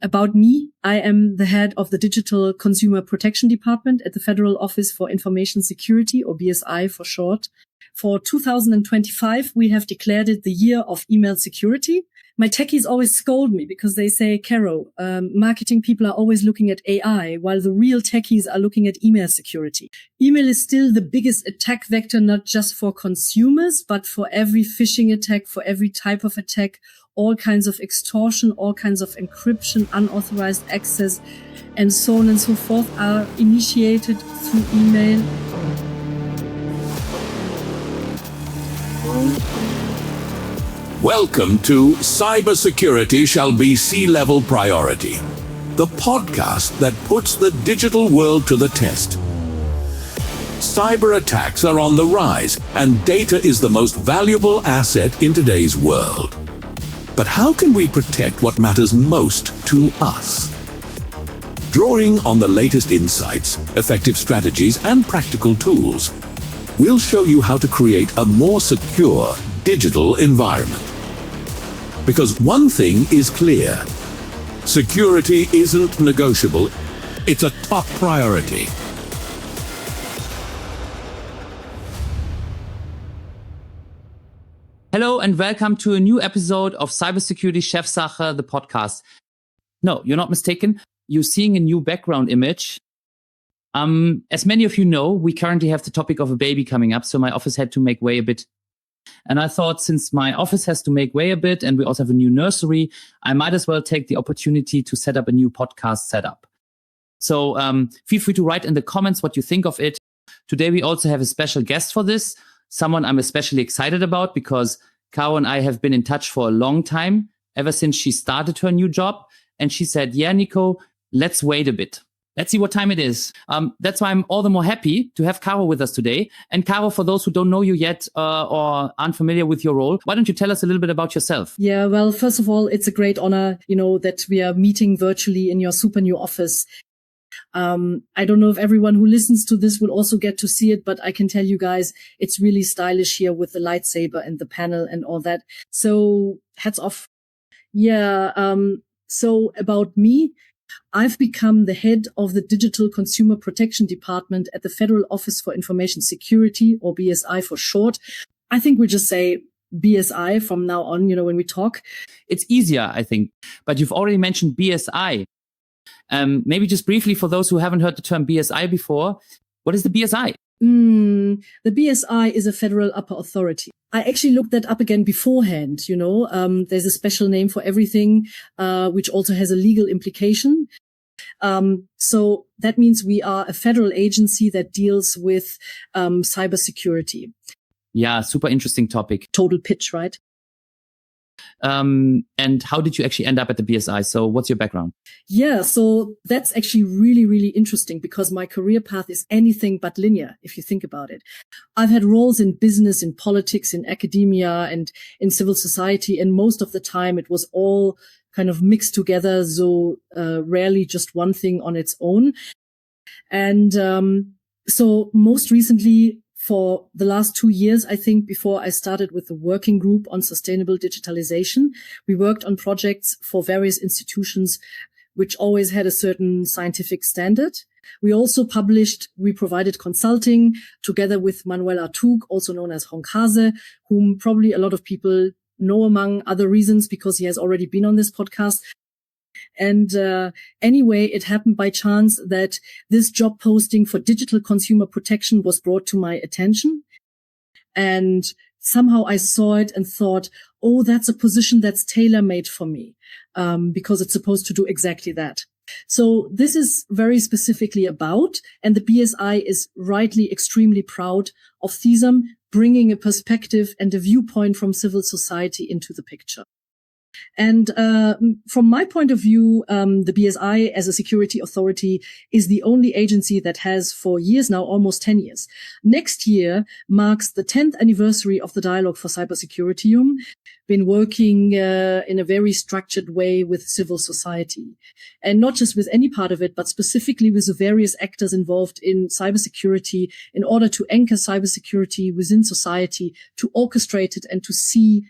About me, I am the head of the Digital Consumer Protection Department at the Federal Office for Information Security, or BSI for short. For 2025, we have declared it the year of email security. My techies always scold me because they say, Caro, marketing people are always looking at AI, while the real techies are looking at email security. Email is still the biggest attack vector, not just for consumers, but for every phishing attack, for every type of attack, all kinds of extortion, all kinds of encryption, unauthorized access, and so on and so forth are initiated through email. Welcome to Cybersecurity Shall Be C-Level Priority, the podcast that puts the digital world to the test. Cyber attacks are on the rise, and data is the most valuable asset in today's world. But how can we protect what matters most to us? Drawing on the latest insights, effective strategies, and practical tools, we'll show you how to create a more secure digital environment. Because one thing is clear: security isn't negotiable, it's a top priority. Hello and welcome to a new episode of Cybersecurity Chefsache, the podcast. No, you're not mistaken. You're seeing a new background image. As many of you know, we currently have the topic of a baby coming up, so my office had to make way a bit. And I thought, since my office has to make way a bit and we also have a new nursery, I might as well take the opportunity to set up a new podcast setup. So feel free to write in the comments what you think of it. Today we also have a special guest for this, someone I'm especially excited about because Caro and I have been in touch for a long time, ever since she started her new job. And she said, yeah, Nico, let's wait a bit. Let's see what time it is. That's why I'm all the more happy to have Caro with us today. And Caro, for those who don't know you yet or aren't familiar with your role, why don't you tell us a little bit about yourself? Yeah, well, first of all, it's a great honor, that we are meeting virtually in your super new office. I don't know if everyone who listens to this will also get to see it, but I can tell you guys, it's really stylish here with the lightsaber and the panel and all that. So hats off. Yeah. So about me, I've become the head of the Digital Consumer Protection Department at the Federal Office for Information Security, or BSI for short. I think we'll just say BSI from now on, when we talk. It's easier, I think. But you've already mentioned BSI. Maybe just briefly, for those who haven't heard the term BSI before, what is the BSI? The BSI is a federal upper authority. I actually looked that up again beforehand, there's a special name for everything, which also has a legal implication. So that means we are a federal agency that deals with cybersecurity. Yeah, super interesting topic. Total pitch, right? And how did you actually end up at the BSI? So what's your background? Yeah, so that's actually really, really interesting because my career path is anything but linear, if you think about it. I've had roles in business, in politics, in academia, and in civil society, and most of the time it was all kind of mixed together, so rarely just one thing on its own. And so most recently, for the last 2 years, I think, before I started with the working group on sustainable digitalization, we worked on projects for various institutions which always had a certain scientific standard. We also we provided consulting together with Manuel Artug, also known as Honkase, whom probably a lot of people know among other reasons because he has already been on this podcast. And anyway, it happened by chance that this job posting for digital consumer protection was brought to my attention. And somehow I saw it and thought, oh, that's a position that's tailor-made for me, because it's supposed to do exactly that. So this is very specifically about, and the BSI is rightly extremely proud of CISAM bringing a perspective and a viewpoint from civil society into the picture. And from my point of view, the BSI as a security authority is the only agency that has for years now, almost 10 years. Next year marks the 10th anniversary of the Dialogue for Cybersecurity. Been working in a very structured way with civil society. And not just with any part of it, but specifically with the various actors involved in cybersecurity in order to anchor cybersecurity within society, to orchestrate it and to see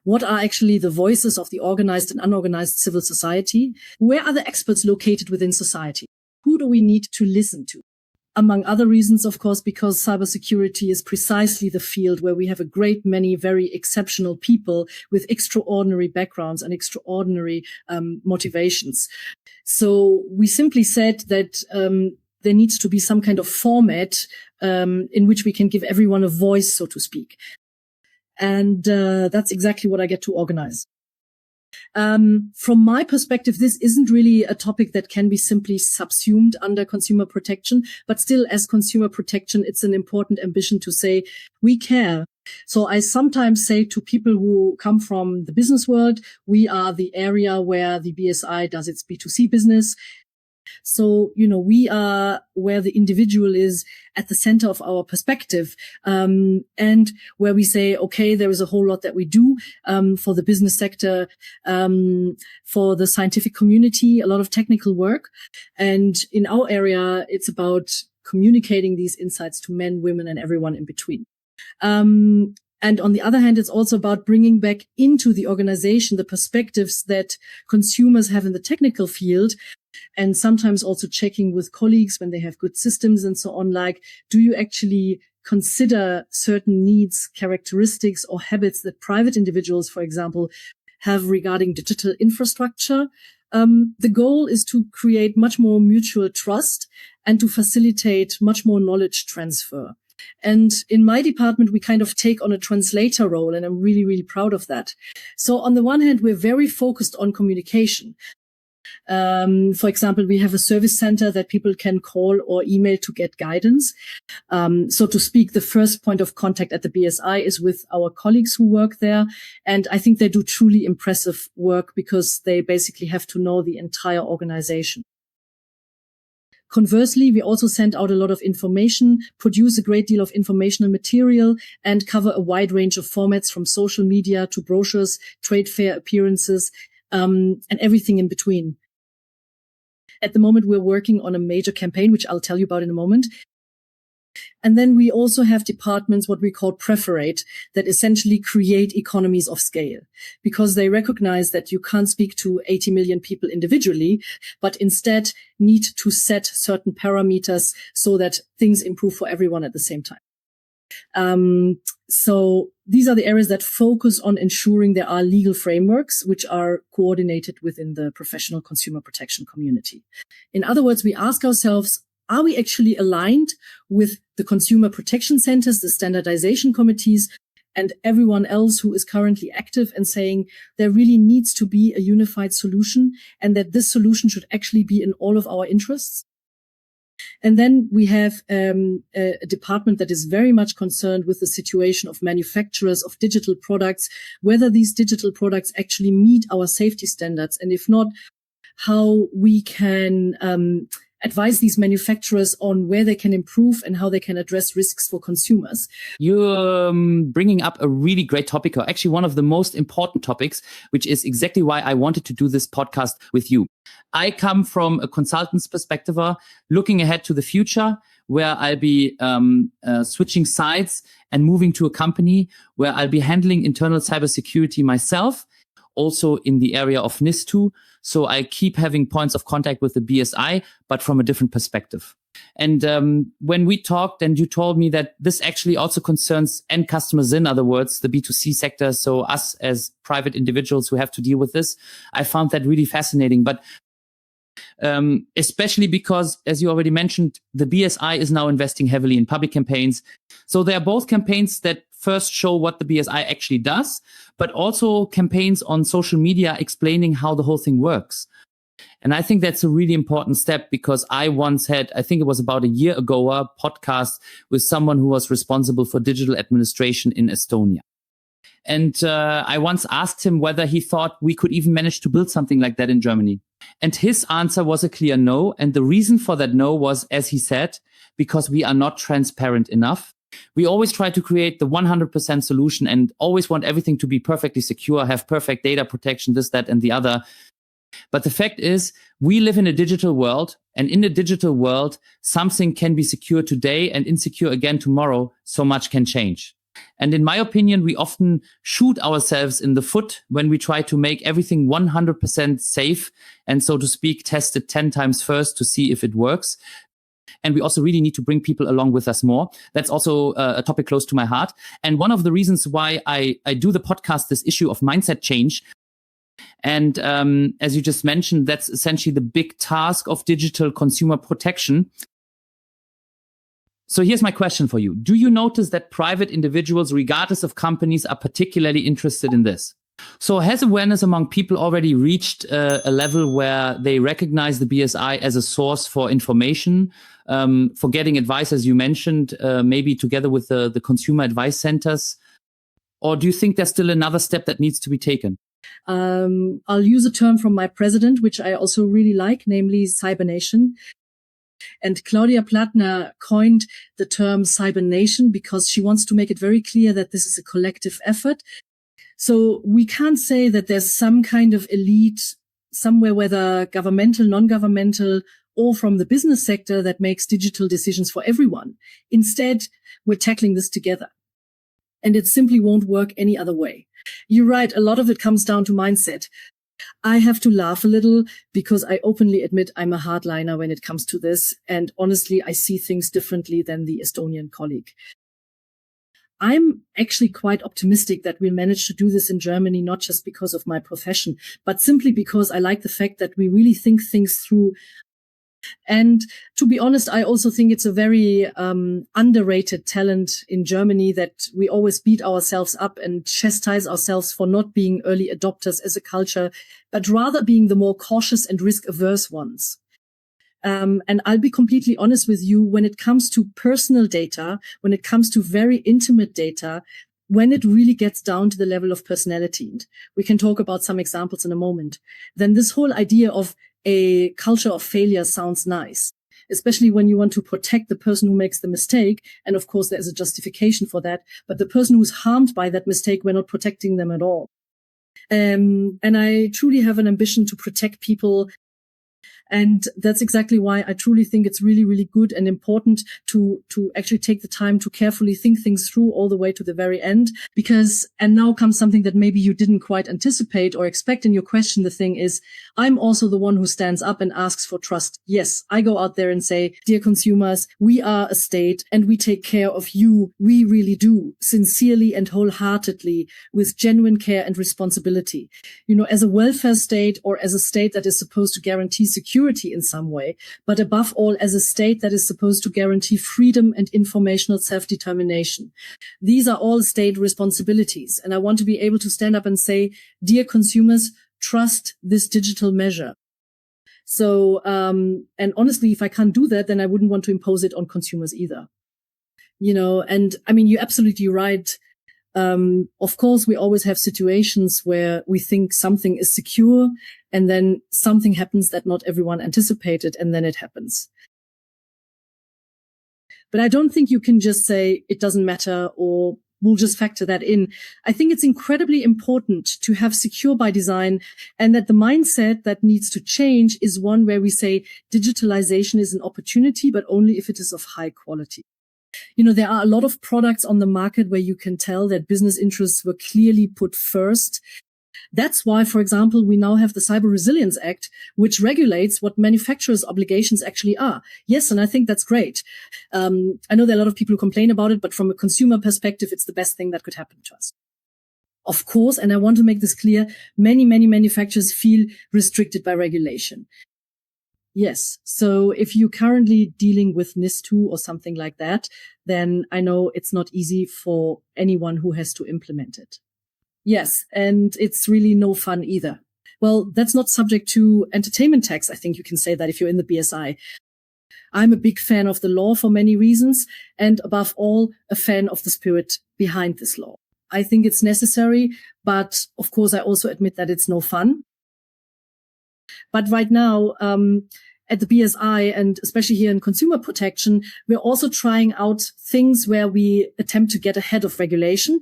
What are actually the voices of the organized and unorganized civil society? Where are the experts located within society? Who do we need to listen to? Among other reasons, of course, because cybersecurity is precisely the field where we have a great many very exceptional people with extraordinary backgrounds and extraordinary motivations. So we simply said that there needs to be some kind of format in which we can give everyone a voice, so to speak. And that's exactly what I get to organize. From my perspective, this isn't really a topic that can be simply subsumed under consumer protection, but still as consumer protection, it's an important ambition to say we care. So I sometimes say to people who come from the business world, we are the area where the BSI does its B2C business. So, we are where the individual is at the center of our perspective, and where we say, okay, there is a whole lot that we do, for the business sector, for the scientific community, a lot of technical work. And in our area, it's about communicating these insights to men, women, and everyone in between. And on the other hand, it's also about bringing back into the organization the perspectives that consumers have in the technical field, and sometimes also checking with colleagues when they have good systems and so on, like, do you actually consider certain needs, characteristics, or habits that private individuals, for example, have regarding digital infrastructure? The goal is to create much more mutual trust and to facilitate much more knowledge transfer. And in my department, we kind of take on a translator role, and I'm really, really proud of that. So on the one hand, we're very focused on communication. For example, we have a service center that people can call or email to get guidance. So to speak, the first point of contact at the BSI is with our colleagues who work there. And I think they do truly impressive work because they basically have to know the entire organization. Conversely, we also send out a lot of information, produce a great deal of informational material, and cover a wide range of formats from social media to brochures, trade fair appearances, and everything in between. At the moment, we're working on a major campaign, which I'll tell you about in a moment. And then we also have departments, what we call preferate, that essentially create economies of scale, because they recognize that you can't speak to 80 million people individually, but instead need to set certain parameters so that things improve for everyone at the same time. So these are the areas that focus on ensuring there are legal frameworks which are coordinated within the professional consumer protection community. In other words, we ask ourselves, are we actually aligned with the consumer protection centers, the standardization committees, and everyone else who is currently active and saying there really needs to be a unified solution and that this solution should actually be in all of our interests? And then we have a department that is very much concerned with the situation of manufacturers of digital products, whether these digital products actually meet our safety standards, and if not, how we can advise these manufacturers on where they can improve and how they can address risks for consumers. You're bringing up a really great topic, or actually one of the most important topics, which is exactly why I wanted to do this podcast with you. I come from a consultant's perspective, looking ahead to the future, where I'll be switching sides and moving to a company where I'll be handling internal cybersecurity myself, also in the area of NIS2. So I keep having points of contact with the BSI, but from a different perspective. And when we talked, and you told me that this actually also concerns end customers, in other words, the B2C sector, so us as private individuals who have to deal with this, I found that really fascinating. But especially because, as you already mentioned, the BSI is now investing heavily in public campaigns. So there are both campaigns that first show what the BSI actually does, but also campaigns on social media explaining how the whole thing works. And I think that's a really important step, because I once had, I think it was about a year ago, a podcast with someone who was responsible for digital administration in Estonia. And I once asked him whether he thought we could even manage to build something like that in Germany. And his answer was a clear no. And the reason for that no was, as he said, because we are not transparent enough. We always try to create the 100% solution and always want everything to be perfectly secure, have perfect data protection, this, that, and the other. But the fact is, we live in a digital world, and in a digital world, something can be secure today and insecure again tomorrow. So much can change. And in my opinion, we often shoot ourselves in the foot when we try to make everything 100% safe and, so to speak, test it 10 times first to see if it works. And we also really need to bring people along with us more. That's also a topic close to my heart. And one of the reasons why I do the podcast, this issue of mindset change. And as you just mentioned, that's essentially the big task of digital consumer protection. So here's my question for you. Do you notice that private individuals, regardless of companies, are particularly interested in this? So has awareness among people already reached a level where they recognize the BSI as a source for information, for getting advice, as you mentioned, maybe together with the consumer advice centers? Or do you think there's still another step that needs to be taken? I'll use a term from my president, which I also really like, namely cybernation. And Claudia Plattner coined the term cybernation because she wants to make it very clear that this is a collective effort. So we can't say that there's some kind of elite somewhere, whether governmental, non-governmental, or from the business sector, that makes digital decisions for everyone. Instead, we're tackling this together. And it simply won't work any other way. You're right, a lot of it comes down to mindset. I have to laugh a little because I openly admit I'm a hardliner when it comes to this. And honestly, I see things differently than the Estonian colleague. I'm actually quite optimistic that we'll manage to do this in Germany, not just because of my profession, but simply because I like the fact that we really think things through. And to be honest, I also think it's a very underrated talent in Germany that we always beat ourselves up and chastise ourselves for not being early adopters as a culture, but rather being the more cautious and risk-averse ones. And I'll be completely honest with you, when it comes to personal data, when it comes to very intimate data, when it really gets down to the level of personality, and we can talk about some examples in a moment, then this whole idea of a culture of failure sounds nice, especially when you want to protect the person who makes the mistake. And of course, there is a justification for that. But the person who's harmed by that mistake, we're not protecting them at all. And I truly have an ambition to protect people. And that's exactly why I truly think it's really, really good and important to actually take the time to carefully think things through all the way to the very end. Because, and now comes something that maybe you didn't quite anticipate or expect in your question. The thing is, I'm also the one who stands up and asks for trust. Yes, I go out there and say, dear consumers, we are a state and we take care of you. We really do, sincerely and wholeheartedly, with genuine care and responsibility. You know, as a welfare state or as a state that is supposed to guarantee security in some way, but above all as a state that is supposed to guarantee freedom and informational self-determination. These are all state responsibilities. And I want to be able to stand up and say, dear consumers, trust this digital measure. So, and honestly, if I can't do that, then I wouldn't want to impose it on consumers either. You know, and I mean, you're absolutely right. Of course, we always have situations where we think something is secure and then something happens that not everyone anticipated, and then it happens. But I don't think you can just say it doesn't matter or we'll just factor that in. I think it's incredibly important to have secure by design, and that the mindset that needs to change is one where we say digitalization is an opportunity, but only if it is of high quality. You know, there are a lot of products on the market where you can tell that business interests were clearly put first. That's why, for example, we now have the Cyber Resilience Act, which regulates what manufacturers' obligations actually are. Yes, and I think that's great. I know there are a lot of people who complain about it, but from a consumer perspective, it's the best thing that could happen to us. Of course, and I want to make this clear, many manufacturers feel restricted by regulation. Yes. So if you're currently dealing with NIS2 or something like that, then I know it's not easy for anyone who has to implement it. Yes. And it's really no fun either. Well, that's not subject to entertainment tax. I think you can say that if you're in the BSI. I'm a big fan of the law for many reasons, and above all, a fan of the spirit behind this law. I think it's necessary, but of course, I also admit that it's no fun. But right now, at the BSI, and especially here in consumer protection, we're also trying out things where we attempt to get ahead of regulation.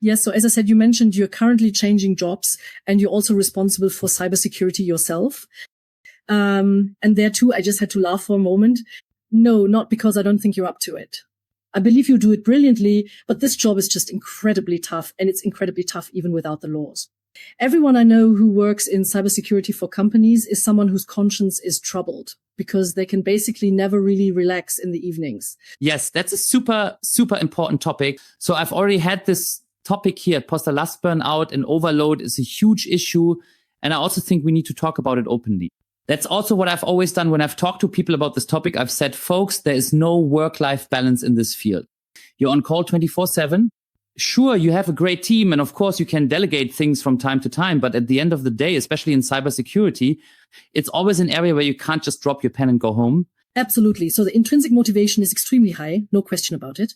Yes, so as I said, you mentioned you're currently changing jobs and you're also responsible for cybersecurity yourself. And there too, I just had to laugh for a moment. No, not because I don't think you're up to it. I believe you do it brilliantly, but this job is just incredibly tough, and it's incredibly tough even without the laws. Everyone I know who works in cybersecurity for companies is someone whose conscience is troubled because they can basically never really relax in the evenings. Yes, that's a super, super important topic. So I've already had this topic here at Posta Last Burnout, and overload is a huge issue. And I also think we need to talk about it openly. That's also what I've always done when I've talked to people about this topic. I've said, folks, there is no work-life balance in this field. You're on call 24/7. Sure, you have a great team, and of course you can delegate things from time to time. But at the end of the day, especially in cybersecurity, it's always an area where you can't just drop your pen and go home. Absolutely. So the intrinsic motivation is extremely high, no question about it.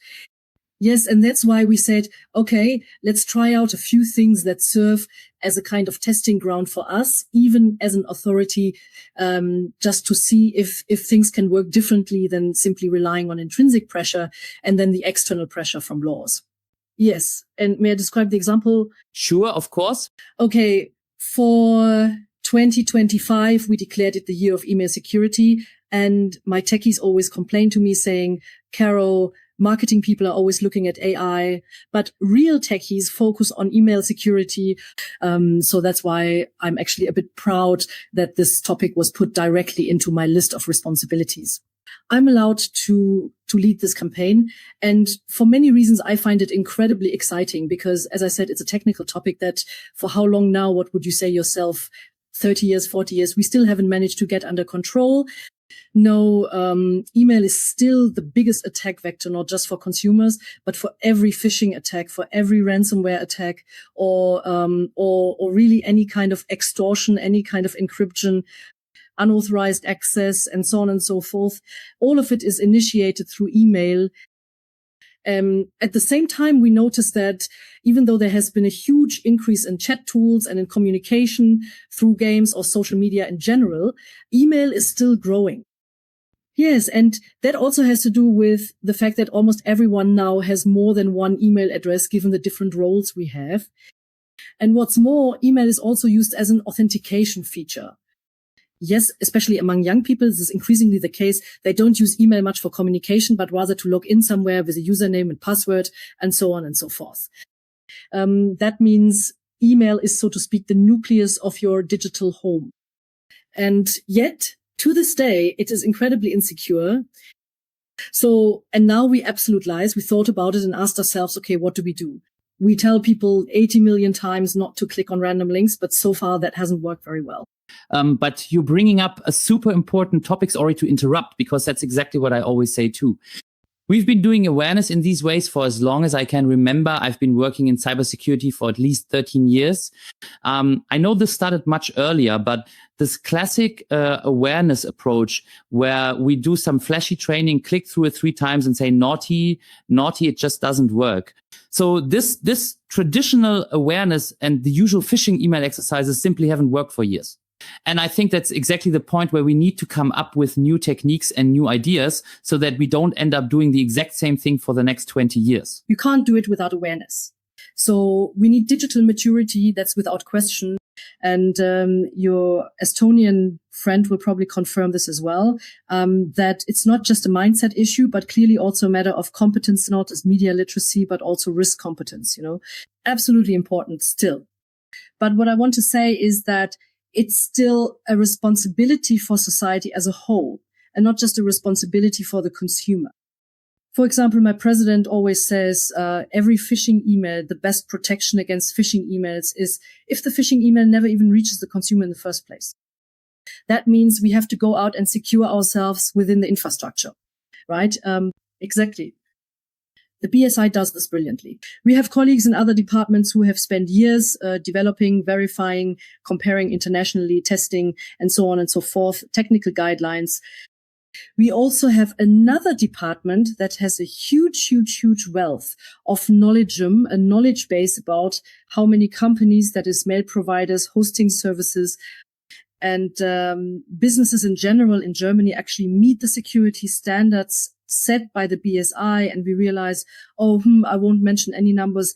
Yes, and that's why we said, okay, let's try out a few things that serve as a kind of testing ground for us, even as an authority, just to see if things can work differently than simply relying on intrinsic pressure and then the external pressure from laws. Yes. And may I describe the example? Sure, of course. Okay. For 2025, we declared it the year of email security. And my techies always complain to me saying, Caro, marketing people are always looking at AI, but real techies focus on email security. So that's why I'm actually a bit proud that this topic was put directly into my list of responsibilities. I'm allowed to lead this campaign. And for many reasons, I find it incredibly exciting because, as I said, it's a technical topic that for how long now, what would you say yourself, 30 years, 40 years, we still haven't managed to get under control. No, email is still the biggest attack vector, not just for consumers, but for every phishing attack, for every ransomware attack, or really any kind of extortion, any kind of encryption, unauthorized access, and so on and so forth. All of it is initiated through email. At the same time, we noticed that even though there has been a huge increase in chat tools and in communication through games or social media in general, email is still growing. Yes, and that also has to do with the fact that almost everyone now has more than one email address given the different roles we have. And what's more, email is also used as an authentication feature. Yes, especially among young people, this is increasingly the case. They don't use email much for communication, but rather to log in somewhere with a username and password and so on and so forth. That means email is, so to speak, the nucleus of your digital home. And yet, to this day, it is incredibly insecure. So, and now we absolutize. We thought about it and asked ourselves, okay, what do we do? We tell people 80 million times not to click on random links, but so far that hasn't worked very well. But you're bringing up a super important topic, sorry to interrupt, because that's exactly what I always say too. We've been doing awareness in these ways for as long as I can remember. I've been working in cybersecurity for at least 13 years. I know this started much earlier, but this classic awareness approach where we do some flashy training, click through it 3 times and say naughty, it just doesn't work. So this traditional awareness and the usual phishing email exercises simply haven't worked for years. And I think that's exactly the point where we need to come up with new techniques and new ideas so that we don't end up doing the exact same thing for the next 20 years. You can't do it without awareness. So we need digital maturity, that's without question. And your Estonian friend will probably confirm this as well, that it's not just a mindset issue, but clearly also a matter of competence, not as media literacy, but also risk competence, absolutely important still. But what I want to say is that it's still a responsibility for society as a whole and not just a responsibility for the consumer. For example, my president always says every phishing email, the best protection against phishing emails is if the phishing email never even reaches the consumer in the first place. That means we have to go out and secure ourselves within the infrastructure, right? Exactly. The BSI does this brilliantly. We have colleagues in other departments who have spent years developing, verifying, comparing internationally, testing, and so on and so forth, technical guidelines. We also have another department that has a huge wealth of knowledge, a knowledge base about how many companies, that is mail providers, hosting services, and businesses in general in Germany actually meet the security standards set by the BSI, and we realize, I won't mention any numbers,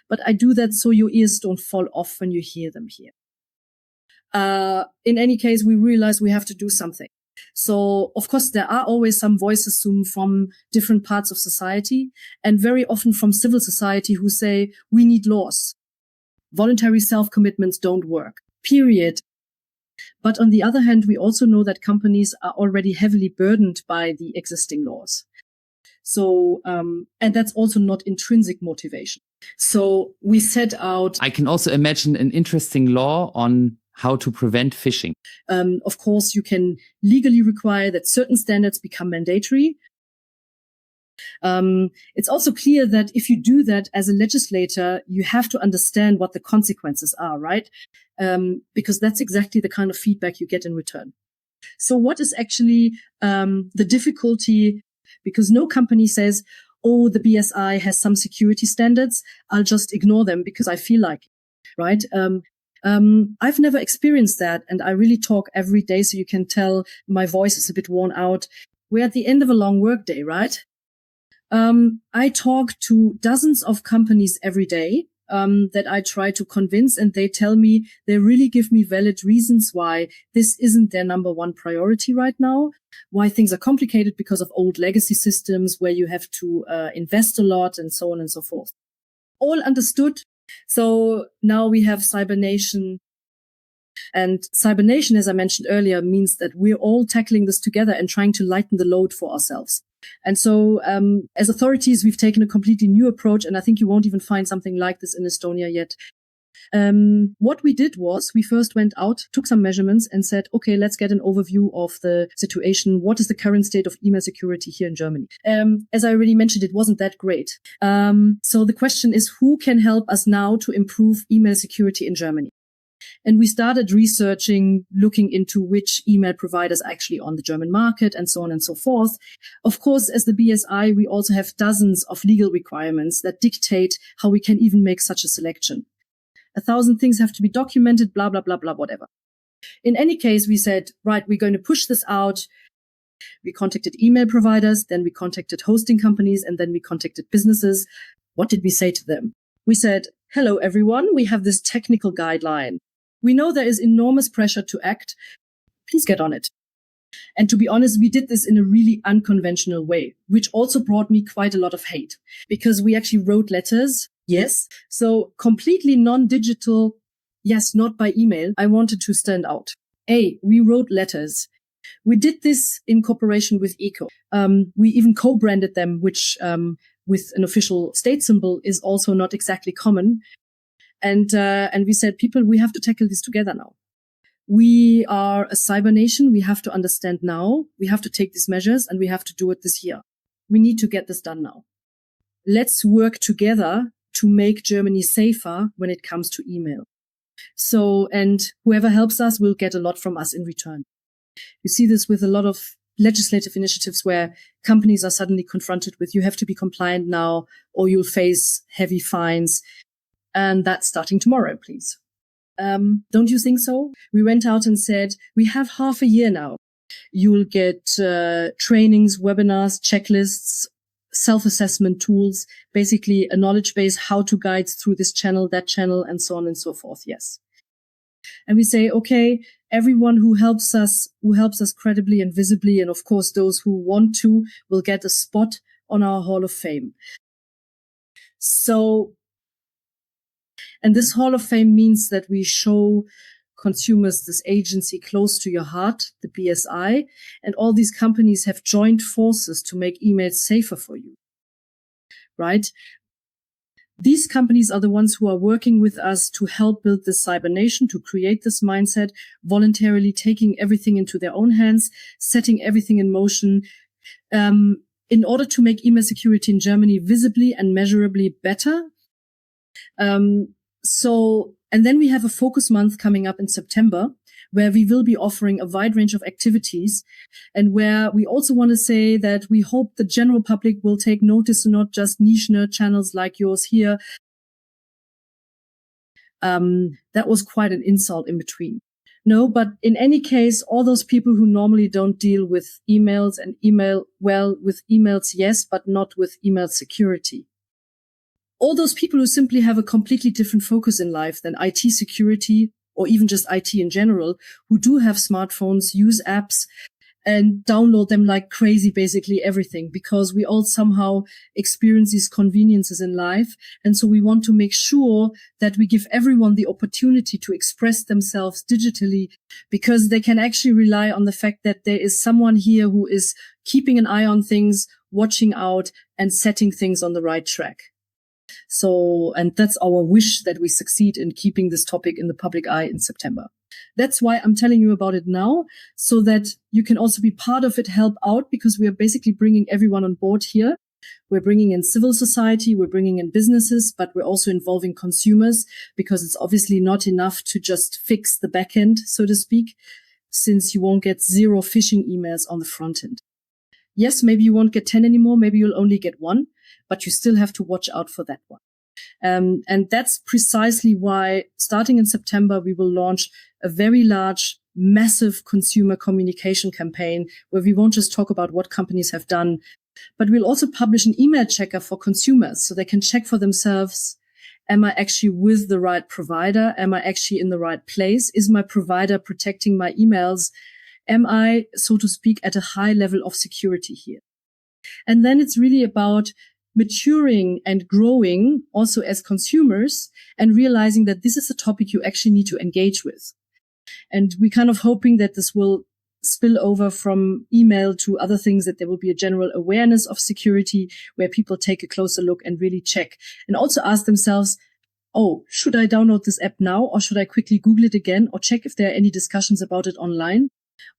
but I do that so your ears don't fall off when you hear them here. In any case, we realize we have to do something. So, of course, there are always some voices from different parts of society, and very often from civil society, who say, we need laws. Voluntary self-commitments don't work, period. But on the other hand, we also know that companies are already heavily burdened by the existing laws. So, and that's also not intrinsic motivation. So we set out. I can also imagine an interesting law on how to prevent phishing. Of course, you can legally require that certain standards become mandatory. It's also clear that if you do that as a legislator, you have to understand what the consequences are, right? Because that's exactly the kind of feedback you get in return. So what is actually the difficulty? Because no company says, oh, the BSI has some security standards, I'll just ignore them because I feel like it, right? I've never experienced that, and I really talk every day, so you can tell my voice is a bit worn out. We're at the end of a long work day, right? I talk to dozens of companies every day that I try to convince, and they tell me, they really give me valid reasons why this isn't their number one priority right now, why things are complicated because of old legacy systems where you have to invest a lot and so on and so forth. All understood. So now we have Cybernation. And Cybernation, as I mentioned earlier, means that we're all tackling this together and trying to lighten the load for ourselves. And so as authorities, we've taken a completely new approach, and I think you won't even find something like this in Estonia yet. What we did was we first went out, took some measurements and said, okay, let's get an overview of the situation. What is the current state of email security here in Germany? As I already mentioned, it wasn't that great. So the question is, who can help us now to improve email security in Germany? And we started researching, looking into which email providers are actually on the German market and so on and so forth. Of course, as the BSI, we also have dozens of legal requirements that dictate how we can even make such a selection. 1,000 things have to be documented, blah, blah, blah, blah, whatever. In any case, we said, right, we're going to push this out. We contacted email providers, then we contacted hosting companies, and then we contacted businesses. What did we say to them? We said, hello, everyone. We have this technical guideline. We know there is enormous pressure to act. Please get on it. And to be honest, we did this in a really unconventional way, which also brought me quite a lot of hate because we actually wrote letters. Yes. So completely non-digital. Yes, not by email. I wanted to stand out. We wrote letters. We did this in cooperation with ECO. We even co-branded them, which with an official state symbol is also not exactly common. And we said, people, we have to tackle this together now. We are a cyber nation. We have to understand now. We have to take these measures and we have to do it this year. We need to get this done now. Let's work together to make Germany safer when it comes to email. So, and whoever helps us will get a lot from us in return. You see this with a lot of legislative initiatives where companies are suddenly confronted with, you have to be compliant now or you'll face heavy fines. And that's starting tomorrow, please. Don't you think so? We went out and said, we have half a year now. You'll get trainings, webinars, checklists, self-assessment tools, basically a knowledge base, how to guide through this channel, that channel, and so on and so forth. Yes. And we say, okay, everyone who helps us credibly and visibly, and of course those who want to, will get a spot on our Hall of Fame. So, and this Hall of Fame means that we show consumers this agency close to your heart, the BSI, and all these companies have joined forces to make emails safer for you, right? These companies are the ones who are working with us to help build this cyber nation, to create this mindset, voluntarily taking everything into their own hands, setting everything in motion, in order to make email security in Germany visibly and measurably better. And then we have a focus month coming up in September, where we will be offering a wide range of activities and where we also want to say that we hope the general public will take notice, not just niche nerd channels like yours here. That was quite an insult in between. No, but in any case, all those people who normally don't deal with emails and with emails, yes, but not with email security. All those people who simply have a completely different focus in life than IT security or even just IT in general, who do have smartphones, use apps, and download them like crazy, basically everything, because we all somehow experience these conveniences in life. And so we want to make sure that we give everyone the opportunity to express themselves digitally, because they can actually rely on the fact that there is someone here who is keeping an eye on things, watching out, and setting things on the right track. So, and that's our wish, that we succeed in keeping this topic in the public eye in September. That's why I'm telling you about it now, so that you can also be part of it, help out, because we are basically bringing everyone on board here. We're bringing in civil society, we're bringing in businesses, but we're also involving consumers, because it's obviously not enough to just fix the back end, so to speak, since you won't get 0 phishing emails on the front end. Yes, maybe you won't get 10 anymore, maybe you'll only get 1, but you still have to watch out for that one. And that's precisely why, starting in September, we will launch a very large, massive consumer communication campaign, where we won't just talk about what companies have done, but we'll also publish an email checker for consumers, so they can check for themselves, am I actually with the right provider? Am I actually in the right place? Is my provider protecting my emails? Am I, so to speak, at a high level of security here? And then it's really about maturing and growing also as consumers, and realizing that this is a topic you actually need to engage with. And we're kind of hoping that this will spill over from email to other things, that there will be a general awareness of security, where people take a closer look and really check, and also ask themselves, oh, should I download this app now, or should I quickly Google it again, or check if there are any discussions about it online?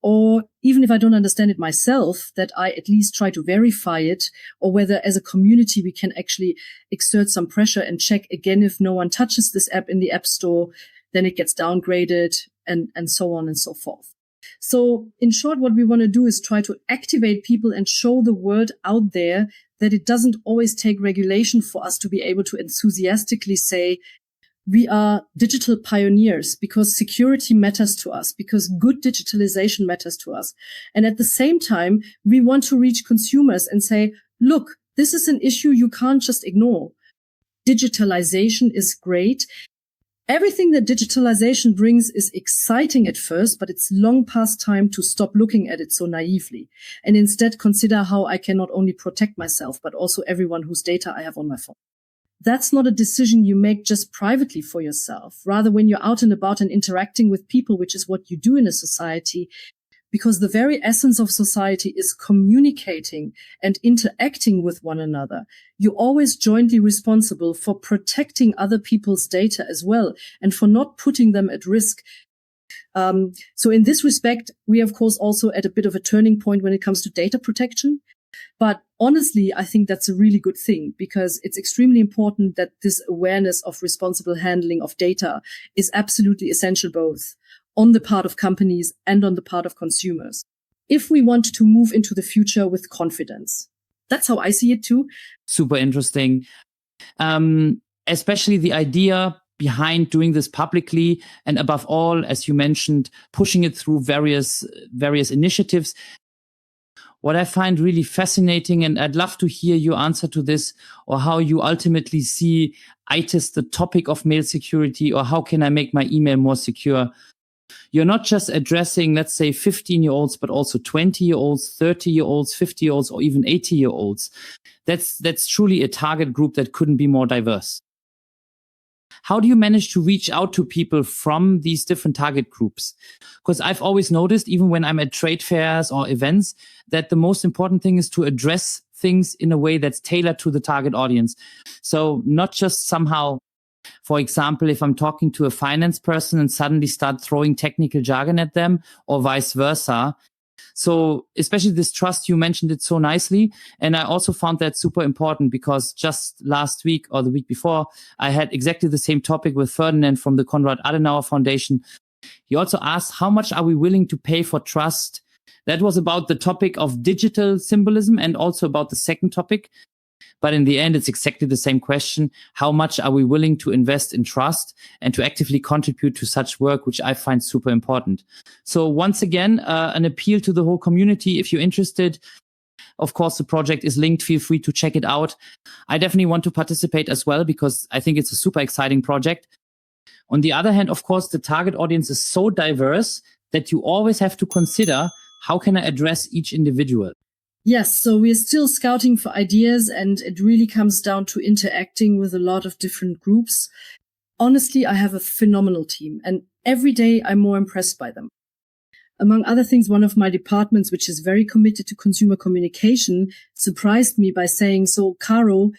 Or even if I don't understand it myself, that I at least try to verify it, or whether as a community we can actually exert some pressure and check again, if no one touches this app in the App Store, then it gets downgraded, and so on and so forth. So in short, what we want to do is try to activate people and show the world out there that it doesn't always take regulation for us to be able to enthusiastically say, we are digital pioneers, because security matters to us, because good digitalization matters to us. And at the same time, we want to reach consumers and say, look, this is an issue you can't just ignore. Digitalization is great. Everything that digitalization brings is exciting at first, but it's long past time to stop looking at it so naively, and instead consider how I can not only protect myself, but also everyone whose data I have on my phone. That's not a decision you make just privately for yourself. Rather, when you're out and about and interacting with people, which is what you do in a society, because the very essence of society is communicating and interacting with one another, you're always jointly responsible for protecting other people's data as well, and for not putting them at risk. So in this respect, we of course also at a bit of a turning point when it comes to data protection. But honestly, I think that's a really good thing, because it's extremely important that this awareness of responsible handling of data is absolutely essential, both on the part of companies and on the part of consumers, if we want to move into the future with confidence. That's how I see it too. Super interesting. Especially the idea behind doing this publicly, and above all, as you mentioned, pushing it through various initiatives. What I find really fascinating, and I'd love to hear your answer to this, or how you ultimately see ITIS, the topic of mail security, or how can I make my email more secure? You're not just addressing, let's say, 15-year-olds, but also 20-year-olds, 30-year-olds, 50-year-olds, or even 80-year-olds. That's truly a target group that couldn't be more diverse. How do you manage to reach out to people from these different target groups? Because I've always noticed, even when I'm at trade fairs or events, that the most important thing is to address things in a way that's tailored to the target audience. So not just somehow, for example, if I'm talking to a finance person and suddenly start throwing technical jargon at them, or vice versa. So especially this trust, you mentioned it so nicely. And I also found that super important, because just last week or the week before, I had exactly the same topic with Ferdinand from the Konrad Adenauer Foundation. He also asked, how much are we willing to pay for trust? That was about the topic of digital symbolism, and also about the second topic. But in the end, it's exactly the same question. How much are we willing to invest in trust and to actively contribute to such work, which I find super important. So once again, an appeal to the whole community. If you're interested, of course, the project is linked. Feel free to check it out. I definitely want to participate as well, because I think it's a super exciting project. On the other hand, of course, the target audience is so diverse that you always have to consider How can I address each individual? Yes, so we're still scouting for ideas, and it really comes down to interacting with a lot of different groups. Honestly, I have a phenomenal team, and every day I'm more impressed by them. Among other things, one of my departments, which is very committed to consumer communication, surprised me by saying, so Caro,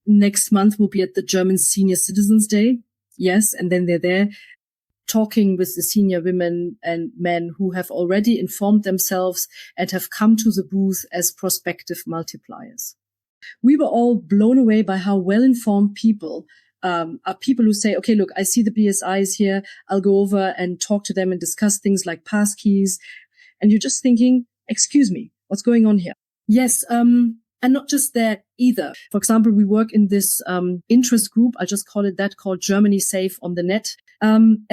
next month we'll be at the German Senior Citizens Day. Yes, and then they're there talking with the senior women and men who have already informed themselves and have come to the booth as prospective multipliers. We were all blown away by how well-informed people are people who say, okay, look, I see the BSI is here. I'll go over and talk to them and discuss things like passkeys. And you're just thinking, excuse me, what's going on here? Yes, and not just that either. For example, we work in this interest group, I just call it that, called Germany Safe on the Net. And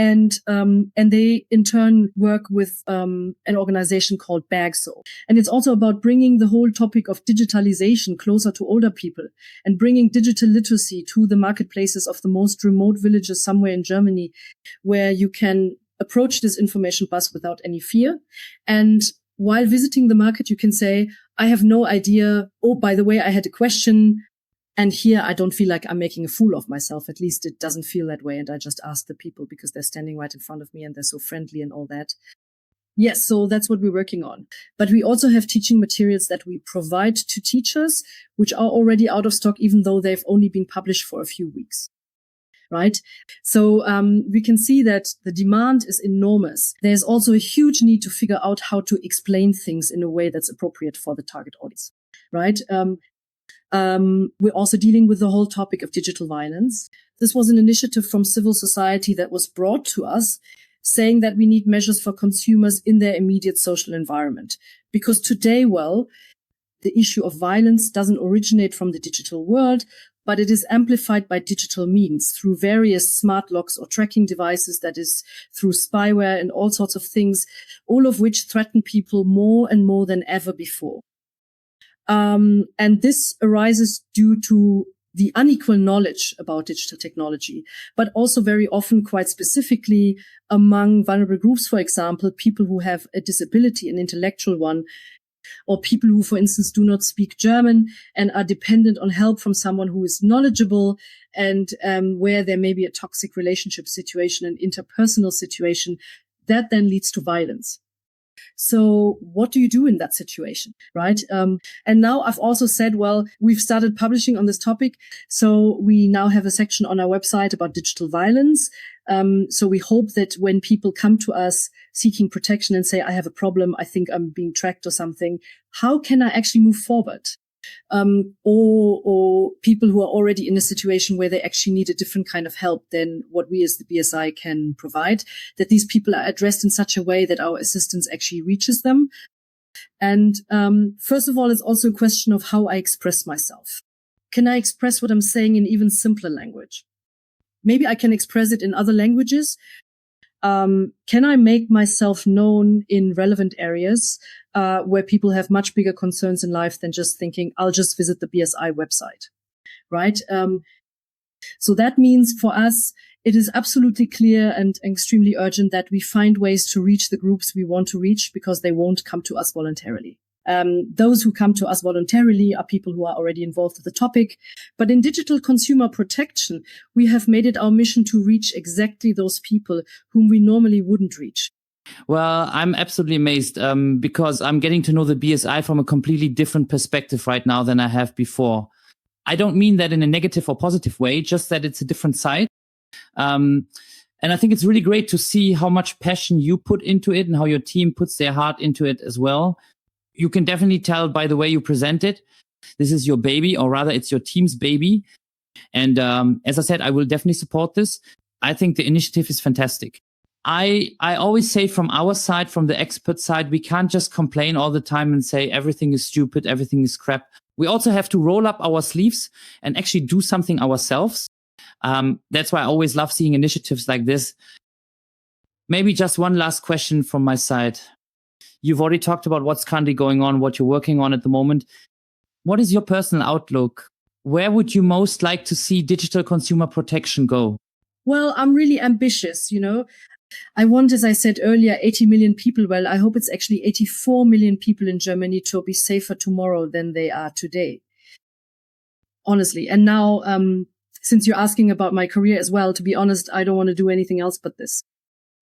they in turn work with an organization called BAGSO. And it's also about bringing the whole topic of digitalization closer to older people and bringing digital literacy to the marketplaces of the most remote villages somewhere in Germany, where you can approach this information bus without any fear. And while visiting the market, you can say, I have no idea. Oh, by the way, I had a question. And here I don't feel like I'm making a fool of myself. At least it doesn't feel that way. And I just ask the people because they're standing right in front of me and they're so friendly and all that. Yes, so that's what we're working on. But we also have teaching materials that we provide to teachers, which are already out of stock, even though they've only been published for a few weeks. Right? So we can see that the demand is enormous. There's also a huge need to figure out how to explain things in a way that's appropriate for the target audience. Right? We're also dealing with the whole topic of digital violence. This was an initiative from civil society that was brought to us, saying that we need measures for consumers in their immediate social environment. Because today, well, the issue of violence doesn't originate from the digital world, but it is amplified by digital means through various smart locks or tracking devices, that is through spyware and all sorts of things, all of which threaten people more and more than ever before. And this arises due to the unequal knowledge about digital technology, but also very often quite specifically among vulnerable groups, for example, people who have a disability, an intellectual one, or people who, for instance, do not speak German and are dependent on help from someone who is knowledgeable, and where there may be a toxic relationship situation, an interpersonal situation that then leads to violence. So what do you do in that situation, right? And now I've also said, well, we've started publishing on this topic. So we now have a section on our website about digital violence. So we hope that when people come to us seeking protection and say, I have a problem, I think I'm being tracked or something, how can I actually move forward? Or people who are already in a situation where they actually need a different kind of help than what we as the BSI can provide, that these people are addressed in such a way that our assistance actually reaches them. And first of all, it's also a question of how I express myself. Can I express what I'm saying in even simpler language? Maybe I can express it in other languages. Can I make myself known in relevant areas where people have much bigger concerns in life than just thinking, I'll just visit the BSI website, right? So that means for us, it is absolutely clear and extremely urgent that we find ways to reach the groups we want to reach, because they won't come to us voluntarily. Those who come to us voluntarily are people who are already involved with the topic. But in digital consumer protection, we have made it our mission to reach exactly those people whom we normally wouldn't reach. Well, I'm absolutely amazed because I'm getting to know the BSI from a completely different perspective right now than I have before. I don't mean that in a negative or positive way, just that it's a different side. And I think it's really great to see how much passion you put into it and how your team puts their heart into it as well. You can definitely tell by the way you present it. This is your baby, or rather it's your team's baby. And as I said, I will definitely support this. I think the initiative is fantastic. I always say from our side, from the expert side, we can't just complain all the time and say everything is stupid, everything is crap. We also have to roll up our sleeves and actually do something ourselves. That's why I always love seeing initiatives like this. Maybe just one last question from my side. You've already talked about what's currently going on, what you're working on at the moment. What is your personal outlook? Where would you most like to see digital consumer protection go? Well, I'm really ambitious, I want, as I said earlier, 80 million people. Well, I hope it's actually 84 million people in Germany to be safer tomorrow than they are today. Honestly. And now, since you're asking about my career as well, to be honest, I don't want to do anything else but this.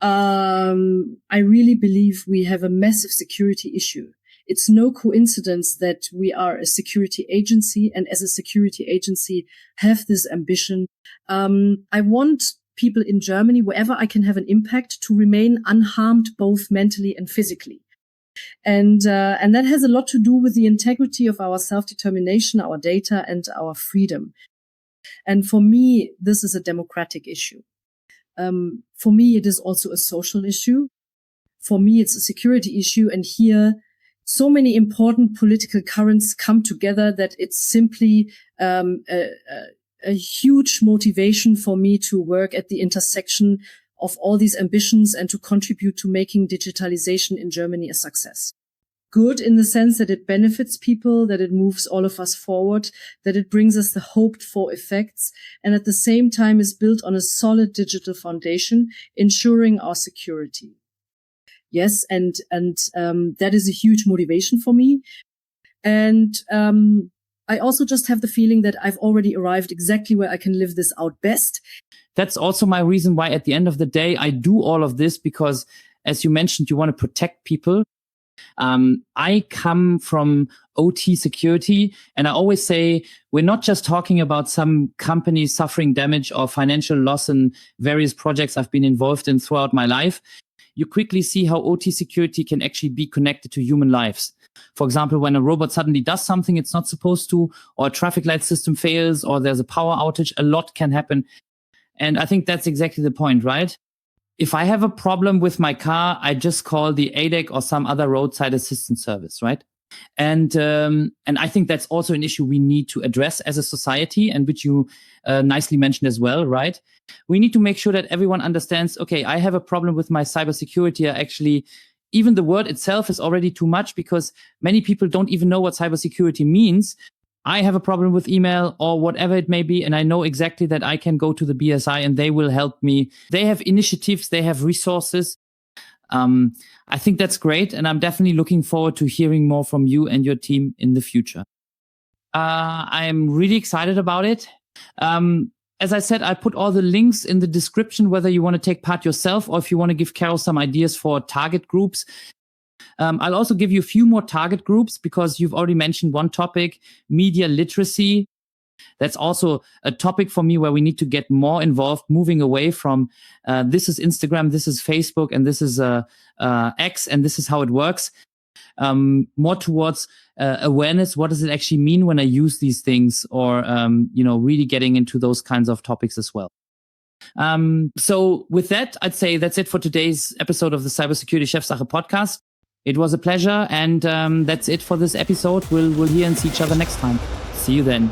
I really believe we have a massive security issue. It's no coincidence that we are a security agency, and as a security agency have this ambition. I want people in Germany, wherever I can have an impact, to remain unharmed both mentally and physically. And that has a lot to do with the integrity of our self-determination, our data, and our freedom. And for me, this is a democratic issue. For me, it is also a social issue. For me, it's a security issue. And here, so many important political currents come together that it's simply a huge motivation for me to work at the intersection of all these ambitions and to contribute to making digitalization in Germany a success. Good in the sense that it benefits people, that it moves all of us forward, that it brings us the hoped for effects, and at the same time is built on a solid digital foundation, ensuring our security. Yes, and that is a huge motivation for me. And I also just have the feeling that I've already arrived exactly where I can live this out best. That's also my reason why at the end of the day, I do all of this, because as you mentioned, you want to protect people. I come from OT security, and I always say we're not just talking about some companies suffering damage or financial loss in various projects I've been involved in throughout my life. You quickly see how OT security can actually be connected to human lives. For example, when a robot suddenly does something it's not supposed to, or a traffic light system fails, or there's a power outage, a lot can happen. And I think that's exactly the point, right? If I have a problem with my car, I just call the ADAC or some other roadside assistance service, right? And I think that's also an issue we need to address as a society, and which you nicely mentioned as well, right? We need to make sure that everyone understands, okay, I have a problem with my cybersecurity. Actually, even the word itself is already too much, because many people don't even know what cybersecurity means. I have a problem with email or whatever it may be, and I know exactly that I can go to the BSI and they will help me. They have initiatives, they have resources. I think that's great, and I'm definitely looking forward to hearing more from you and your team in the future. I'm really excited about it. As I said, I put all the links in the description, whether you want to take part yourself or if you want to give Carol some ideas for target groups. I'll also give you a few more target groups, because you've already mentioned one topic, media literacy. That's also a topic for me where we need to get more involved, moving away from this is Instagram, this is Facebook, and this is X, and this is how it works. More towards awareness. What does it actually mean when I use these things? Or, really getting into those kinds of topics as well. So with that, I'd say that's it for today's episode of the Cybersecurity Chefsache podcast. It was a pleasure, and that's it for this episode. We'll hear and see each other next time. See you then.